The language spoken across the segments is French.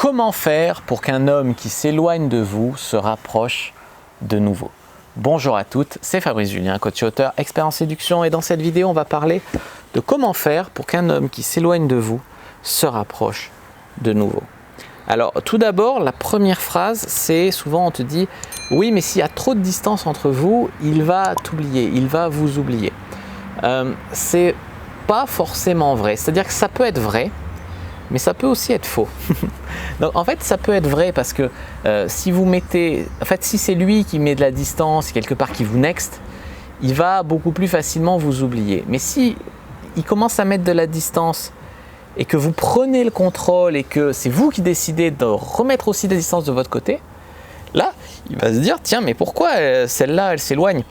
Comment faire pour qu'un homme qui s'éloigne de vous se rapproche de nouveau? Bonjour à toutes, c'est Fabrice Julien, coach et auteur, expert en séduction, et dans cette vidéo, on va parler de comment faire pour qu'un homme qui s'éloigne de vous se rapproche de nouveau. Alors, tout d'abord, la première phrase, c'est souvent on te dit « Oui, mais s'il y a trop de distance entre vous, il va t'oublier, il va vous oublier. » C'est pas forcément vrai, c'est-à-dire que ça peut être vrai, mais ça peut aussi être faux. Donc en fait, ça peut être vrai parce que si vous mettez, en fait, si c'est lui qui met de la distance, quelque part qui vous next, il va beaucoup plus facilement vous oublier. Mais si il commence à mettre de la distance et que vous prenez le contrôle et que c'est vous qui décidez de remettre aussi des distances de votre côté, là, il va se dire tiens, mais pourquoi celle-là, elle s'éloigne?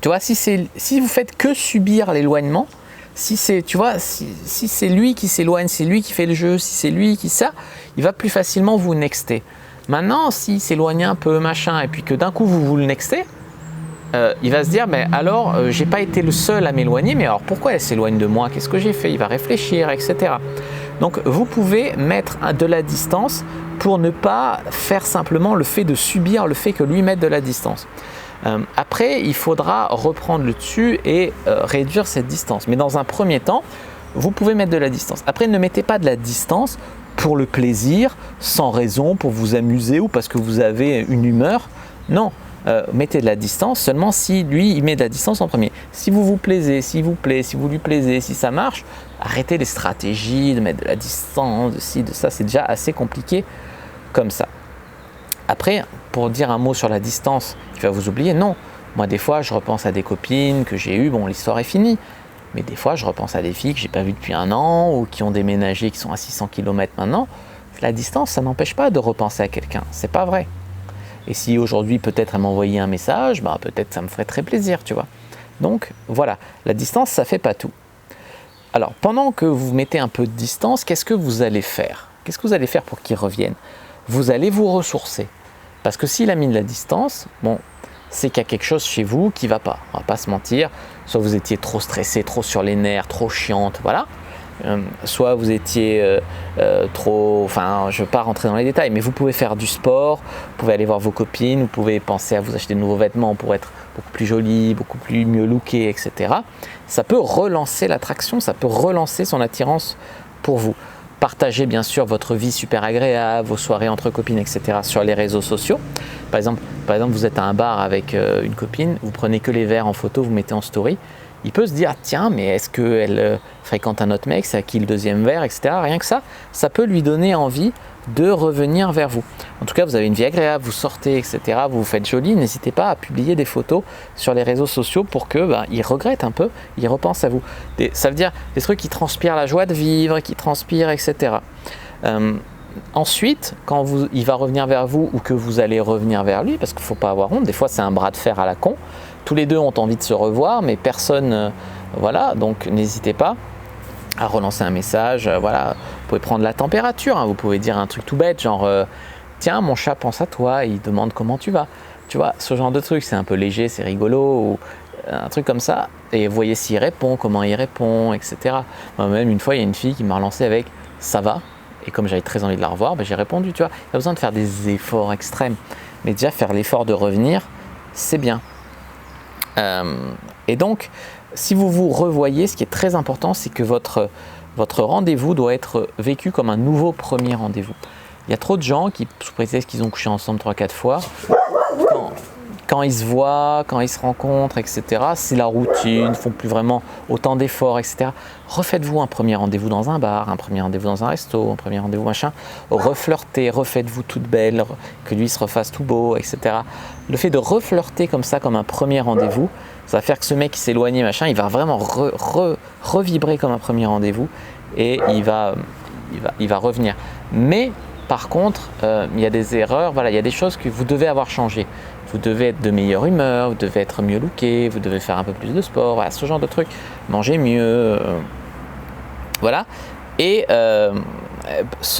Tu vois, si vous faites que subir l'éloignement, si c'est, tu vois, si c'est lui qui s'éloigne, c'est lui qui fait le jeu, si c'est lui qui ça, il va plus facilement vous nexter. Maintenant, s'il s'éloigne un peu, machin, et puis que d'un coup vous le nextez, il va se dire, mais alors, j'ai pas été le seul à m'éloigner, mais alors pourquoi elle s'éloigne de moi? Qu'est-ce que j'ai fait? Il va réfléchir, etc. Donc, vous pouvez mettre de la distance pour ne pas faire simplement le fait de subir le fait que lui mette de la distance. Après, il faudra reprendre le dessus et réduire cette distance. Mais dans un premier temps, vous pouvez mettre de la distance. Après, ne mettez pas de la distance pour le plaisir, sans raison, pour vous amuser ou parce que vous avez une humeur. Non, mettez de la distance seulement si lui, il met de la distance en premier. Si vous vous plaisez, s'il vous plaît, si vous lui plaisez, si ça marche, arrêtez les stratégies de mettre de la distance, de ci, de ça. C'est déjà assez compliqué comme ça. Après, pour dire un mot sur la distance, il va vous oublier, non. Moi, des fois, je repense à des copines que j'ai eues, bon, l'histoire est finie. Mais des fois, je repense à des filles que je n'ai pas vues depuis un an ou qui ont déménagé, qui sont à 600 km maintenant. La distance, ça n'empêche pas de repenser à quelqu'un. C'est pas vrai. Et si aujourd'hui, peut-être, elle m'envoyait un message, bah, peut-être ça me ferait très plaisir, tu vois. Donc, voilà. La distance, ça ne fait pas tout. Alors, pendant que vous mettez un peu de distance, qu'est-ce que vous allez faire? Qu'est-ce que vous allez faire pour qu'il revienne? Vous allez vous ressourcer. Parce que s'il a mis de la distance, bon, c'est qu'il y a quelque chose chez vous qui ne va pas. On ne va pas se mentir. Soit vous étiez trop stressé, trop sur les nerfs, trop chiante, voilà. Soit vous étiez trop... Enfin, je ne veux pas rentrer dans les détails, mais vous pouvez faire du sport, vous pouvez aller voir vos copines, vous pouvez penser à vous acheter de nouveaux vêtements pour être beaucoup plus jolie, beaucoup plus mieux looké, etc. Ça peut relancer l'attraction, ça peut relancer son attirance pour vous. Partagez bien sûr votre vie super agréable, vos soirées entre copines, etc. sur les réseaux sociaux. Par exemple, vous êtes à un bar avec une copine, vous prenez que les verres en photo, vous mettez en story. Il peut se dire, tiens, mais est-ce qu'elle fréquente un autre mec, c'est à qui le deuxième verre, etc. Rien que ça peut lui donner envie de revenir vers vous. En tout cas, vous avez une vie agréable, vous sortez, etc. Vous vous faites jolie, n'hésitez pas à publier des photos sur les réseaux sociaux pour que il regrette un peu, il repense à vous. Ça veut dire des trucs qui transpirent la joie de vivre, qui transpirent, etc. Ensuite, quand il va revenir vers vous ou que vous allez revenir vers lui, parce qu'il ne faut pas avoir honte, des fois c'est un bras de fer à la con, tous les deux ont envie de se revoir, mais personne, voilà, donc n'hésitez pas à relancer un message, voilà, vous pouvez prendre la température, hein, vous pouvez dire un truc tout bête, genre tiens, mon chat pense à toi, il demande comment tu vas, tu vois, ce genre de truc, c'est un peu léger, c'est rigolo, ou un truc comme ça, et vous voyez s'il répond, comment il répond, etc. Moi-même, une fois, il y a une fille qui m'a relancé avec « ça va ?» et comme j'avais très envie de la revoir, j'ai répondu, tu vois, il y a besoin de faire des efforts extrêmes, mais déjà faire l'effort de revenir, c'est bien. Et donc, si vous vous revoyez, ce qui est très important, c'est que votre rendez-vous doit être vécu comme un nouveau premier rendez-vous. Il y a trop de gens qui, sous prétexte qu'ils ont couché ensemble 3-4 fois, quand ils se voient, quand ils se rencontrent, etc., c'est la routine, ils ne font plus vraiment autant d'efforts, etc. Refaites-vous un premier rendez-vous dans un bar, un premier rendez-vous dans un resto, un premier rendez-vous machin. Reflirtez, refaites-vous toute belle, que lui se refasse tout beau, etc. Le fait de reflirter comme ça, comme un premier rendez-vous, ça va faire que ce mec qui s'est éloigné, machin, il va vraiment revibrer comme un premier rendez-vous et il va revenir. Mais par contre, il y a des erreurs, voilà, il y a des choses que vous devez avoir changé. Vous devez être de meilleure humeur, vous devez être mieux looké, vous devez faire un peu plus de sport, voilà, ce genre de trucs. Manger mieux, voilà. Et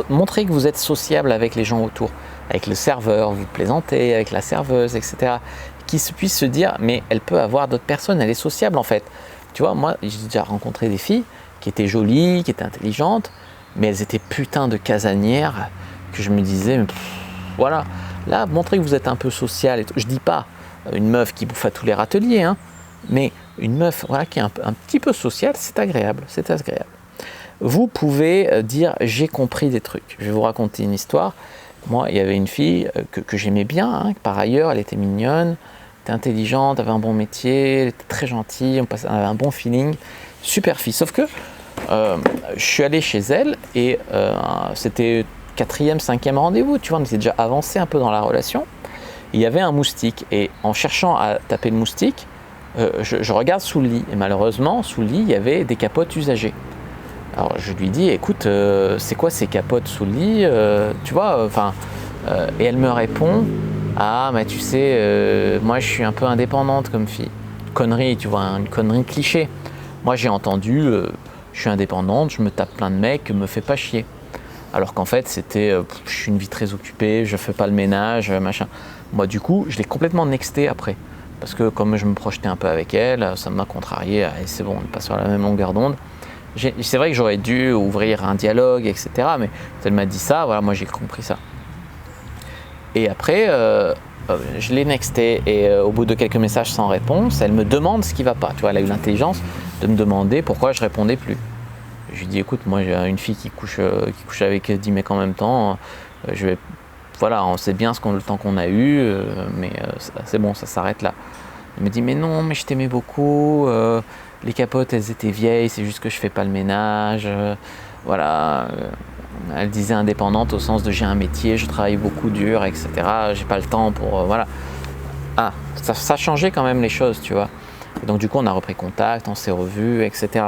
montrez que vous êtes sociable avec les gens autour, avec le serveur, vous plaisantez, avec la serveuse, etc. Qu'ils puissent se dire, mais elle peut avoir d'autres personnes, elle est sociable en fait. Tu vois, moi, j'ai déjà rencontré des filles qui étaient jolies, qui étaient intelligentes, mais elles étaient putain de casanières. que je me disais, voilà, là, montrez que vous êtes un peu social. Et tout. Je dis pas une meuf qui bouffe à tous les râteliers, hein, mais une meuf voilà, qui est un petit peu sociale, c'est agréable, c'est agréable. Vous pouvez dire, j'ai compris des trucs. Je vais vous raconter une histoire. Moi, il y avait une fille que j'aimais bien, hein, par ailleurs, elle était mignonne, elle était intelligente, avait un bon métier, elle était très gentille, on avait un bon feeling, super fille. Sauf que je suis allé chez elle et c'était 4e, 5e rendez-vous, tu vois, on était déjà avancé un peu dans la relation. Il y avait un moustique et en cherchant à taper le moustique, je regarde sous le lit et malheureusement, sous le lit, il y avait des capotes usagées. Alors je lui dis, écoute, c'est quoi ces capotes sous le lit, tu vois, et elle me répond, ah, mais tu sais, moi je suis un peu indépendante comme fille. Connerie, tu vois, une connerie cliché. Moi j'ai entendu, je suis indépendante, je me tape plein de mecs, me fais pas chier. Alors qu'en fait c'était, je suis une vie très occupée, je fais pas le ménage, machin. Moi du coup, je l'ai complètement nexté après. Parce que comme je me projetais un peu avec elle, ça m'a contrarié, et c'est bon, on n'est pas sur la même longueur d'onde. C'est vrai que j'aurais dû ouvrir un dialogue, etc. Mais quand elle m'a dit ça, voilà, moi j'ai compris ça. Et après, je l'ai nexté et au bout de quelques messages sans réponse, elle me demande ce qui ne va pas. Tu vois, elle a eu l'intelligence de me demander pourquoi je répondais plus. Je lui dis, écoute, moi j'ai une fille qui couche avec 10 mecs en même temps. Voilà, on sait bien le temps qu'on a eu, mais c'est bon, ça s'arrête là. Elle me dit, mais non, mais je t'aimais beaucoup. Les capotes, elles étaient vieilles, c'est juste que je fais pas le ménage. Voilà. Elle disait indépendante au sens de j'ai un métier, je travaille beaucoup dur, etc. J'ai pas le temps pour. Voilà. Ah, ça changeait quand même les choses, tu vois. Et donc, du coup, on a repris contact, on s'est revus, etc.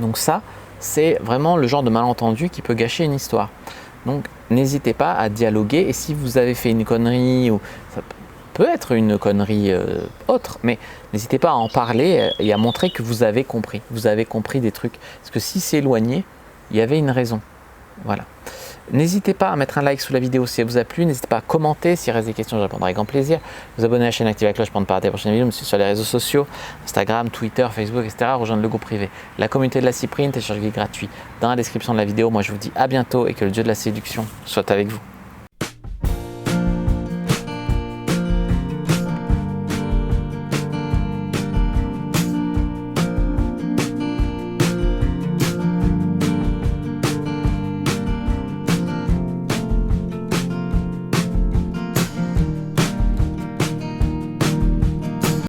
Donc, ça, c'est vraiment le genre de malentendu qui peut gâcher une histoire. Donc, n'hésitez pas à dialoguer. Et si vous avez fait une connerie, ou ça peut être une connerie autre, mais n'hésitez pas à en parler et à montrer que vous avez compris. Vous avez compris des trucs. Parce que si c'est éloigné, il y avait une raison. Voilà. N'hésitez pas à mettre un like sous la vidéo si elle vous a plu. N'hésitez pas à commenter. S'il reste des questions, je répondrai avec grand plaisir. Vous abonner à la chaîne, activer la cloche pour ne pas rater les prochaines vidéos. Me suivre sur les réseaux sociaux, Instagram, Twitter, Facebook, etc. Rejoindre le groupe privé, la communauté de la Cyprine, télécharge gratuit dans la description de la vidéo. Moi, je vous dis à bientôt et que le dieu de la séduction soit avec vous.